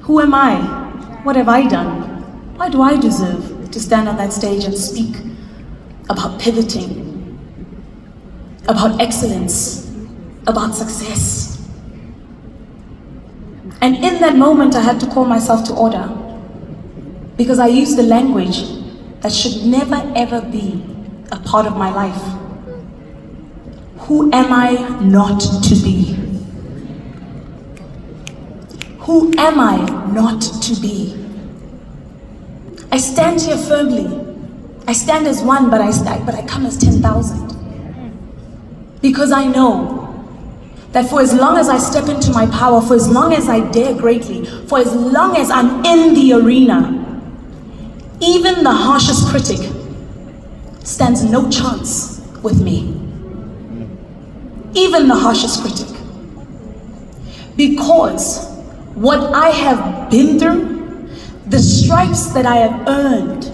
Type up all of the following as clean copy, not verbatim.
Who am I? What have I done? Why do I deserve to stand on that stage and speak about pivoting, about excellence, about success? And in that moment, I had to call myself to order, because I used the language that should never ever be a part of my life. Who am I not to be? Who am I not to be? I stand here firmly. I stand as one, but I come as 10,000. Because I know that for as long as I step into my power, for as long as I dare greatly, for as long as I'm in the arena, even the harshest critic stands no chance with me. Even the harshest critic. Because what I have been through, the stripes that I have earned,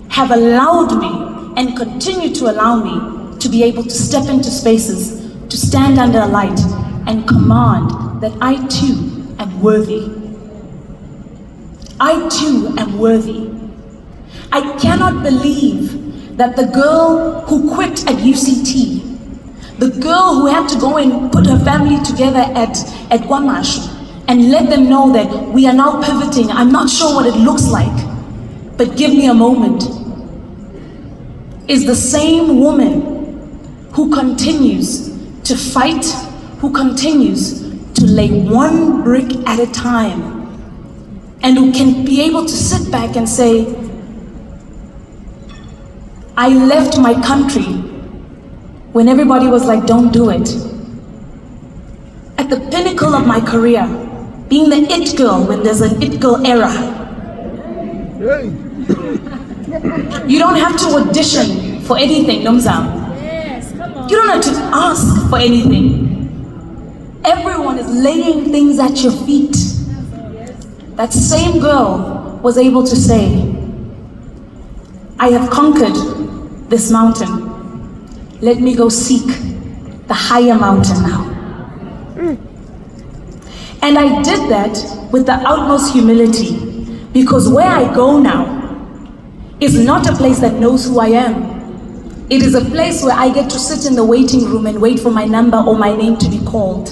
have allowed me and continue to allow me to be able to step into spaces, to stand under a light and command that I too am worthy. I too am worthy. I cannot believe that the girl who quit at UCT, the girl who had to go and put her family together at Guamashu and let them know that we are now pivoting, I'm not sure what it looks like, but give me a moment, is the same woman who continues to fight, who continues to lay one brick at a time, and who can be able to sit back and say, I left my country when everybody was like, don't do it. At the pinnacle of my career, being the it girl when there's an it girl era. You don't have to audition for anything, Nomzam. Yes, come on. You don't have to ask for anything. Everyone is laying things at your feet. That same girl was able to say, I have conquered this mountain. Let me go seek the higher mountain now. And I did that with the utmost humility, because where I go now is not a place that knows who I am. It is a place where I get to sit in the waiting room and wait for my number or my name to be called.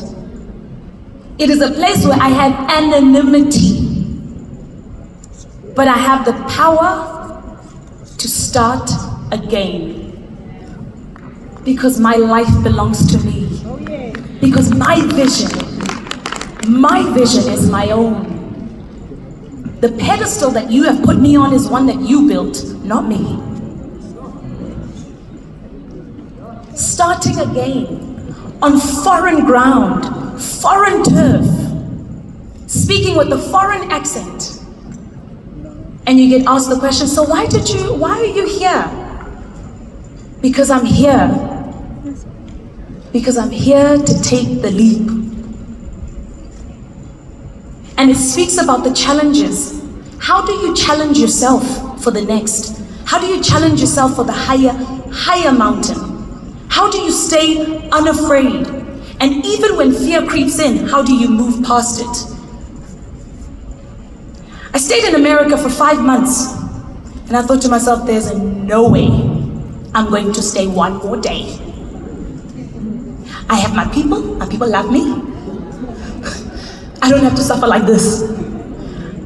It is a place where I had anonymity, but I have the power to start again. Because my life belongs to me. Because my vision is my own. The pedestal that you have put me on is one that you built, not me. Starting again on foreign ground, foreign turf, speaking with a foreign accent. And you get asked the question, so why are you here? Because I'm here. Because I'm here to take the leap. And it speaks about the challenges. How do you challenge yourself for the next? How do you challenge yourself for the higher mountain? How do you stay unafraid? And even when fear creeps in, how do you move past it? I stayed in America for 5 months, and I thought to myself, there's no way I'm going to stay one more day. I have my people love me. I don't have to suffer like this.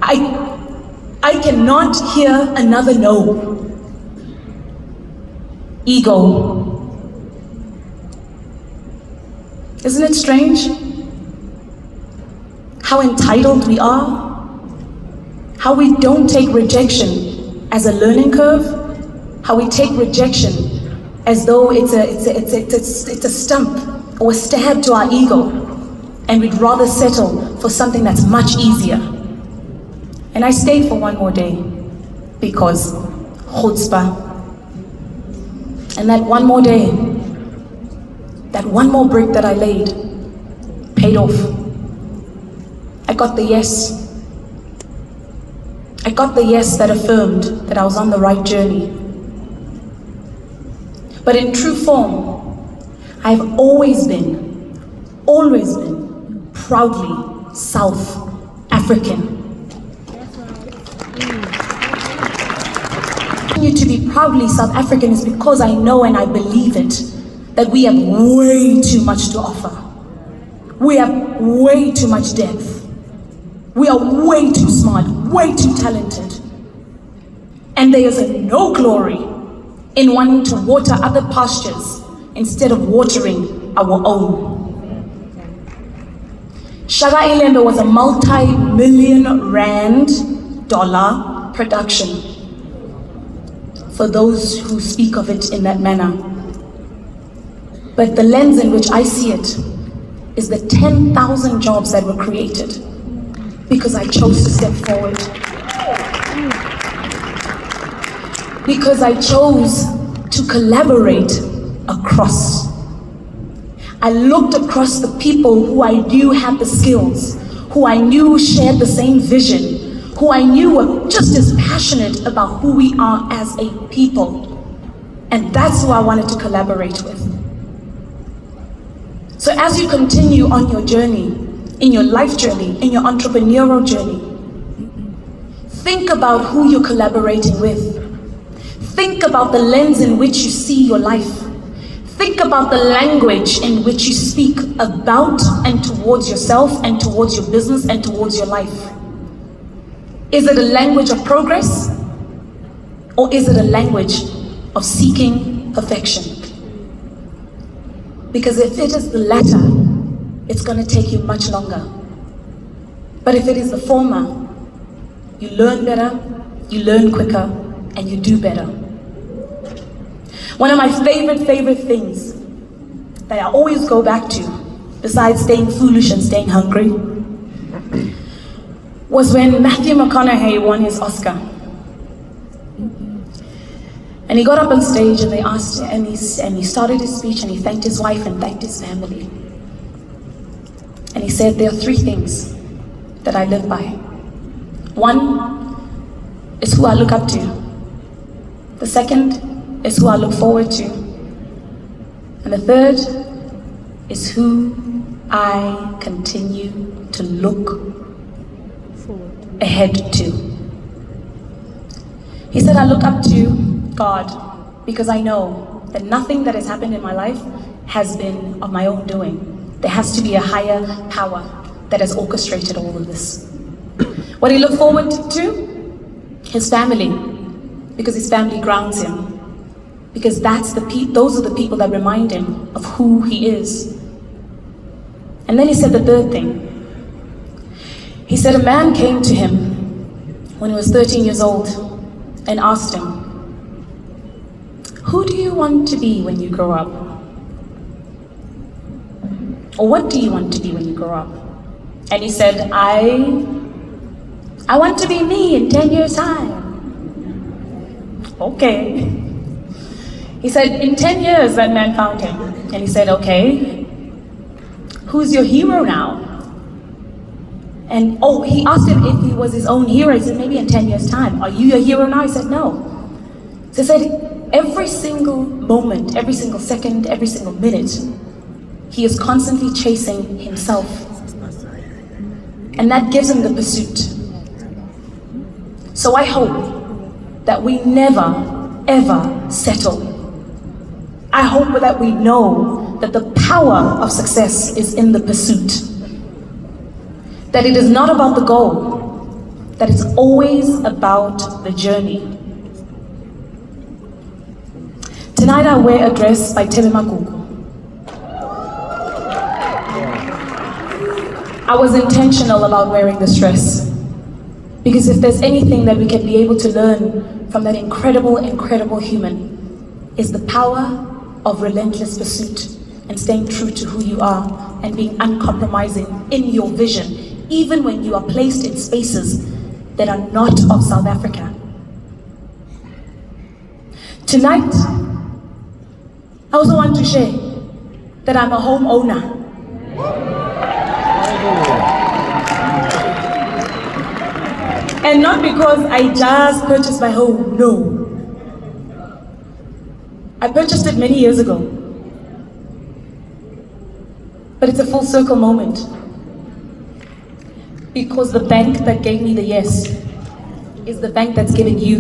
I cannot hear another no. Ego. Isn't it strange how entitled we are? How we don't take rejection as a learning curve? How we take rejection as though it's a stump or a stab to our ego, and we'd rather settle for something that's much easier. And I stayed for one more day because chutzpah. And that one more day, that one more brick that I laid paid off. I got the yes. I got the yes that affirmed that I was on the right journey. But in true form, I've always been proudly South African. continue to be proudly South African is because I know and I believe it, that we have way too much to offer. We have way too much depth. We are way too smart, way too talented. And there is no glory in wanting to water other pastures instead of watering our own. Shaka iLembe was a multi-million rand dollar production, for those who speak of it in that manner. But the lens in which I see it is the 10,000 jobs that were created because I chose to step forward. Because I chose to collaborate across. I looked across the people who I knew had the skills, who I knew shared the same vision, who I knew were just as passionate about who we are as a people. And that's who I wanted to collaborate with. So as you continue on your journey, in your life journey, in your entrepreneurial journey, think about who you're collaborating with. Think about the lens in which you see your life. Think about the language in which you speak about and towards yourself and towards your business and towards your life. Is it a language of progress? Or is it a language of seeking perfection? Because if it is the latter, it's going to take you much longer. But if it is the former, you learn better, you learn quicker, and you do better. One of my favorite things that I always go back to, besides staying foolish and staying hungry, was when Matthew McConaughey won his Oscar. And he got up on stage and they asked, and he started his speech and he thanked his wife and thanked his family. And he said, there are three things that I live by. One is who I look up to. The second is who I look forward to. And the third is who I continue to look ahead to. He said, I look up to God because I know that nothing that has happened in my life has been of my own doing. There has to be a higher power that has orchestrated all of this. What he looked forward to? His family, because his family grounds him. Because those are the people that remind him of who he is. And then he said the third thing. He said a man came to him when he was 13 years old and asked him, who do you want to be when you grow up? Or what do you want to be when you grow up? And he said, I want to be me in 10 years' time. Okay. He said, in 10 years, that man found him. And he said, okay, who's your hero now? And he asked him if he was his own hero. He said, maybe in 10 years' time. Are you your hero now? He said, no. So he said, every single moment, every single second, every single minute, he is constantly chasing himself. And that gives him the pursuit. So I hope that we never, ever settle. I hope that we know that the power of success is in the pursuit. That it is not about the goal, that it's always about the journey. Tonight I wear a dress by Tebe Magugu. I was intentional about wearing this dress because if there's anything that we can be able to learn from that incredible, incredible human, is the power of relentless pursuit and staying true to who you are and being uncompromising in your vision, even when you are placed in spaces that are not of South Africa. Tonight, I also want to share that I'm a homeowner. And not because I just purchased my home, no. I purchased it many years ago. But it's a full circle moment. Because the bank that gave me the yes is the bank that's giving you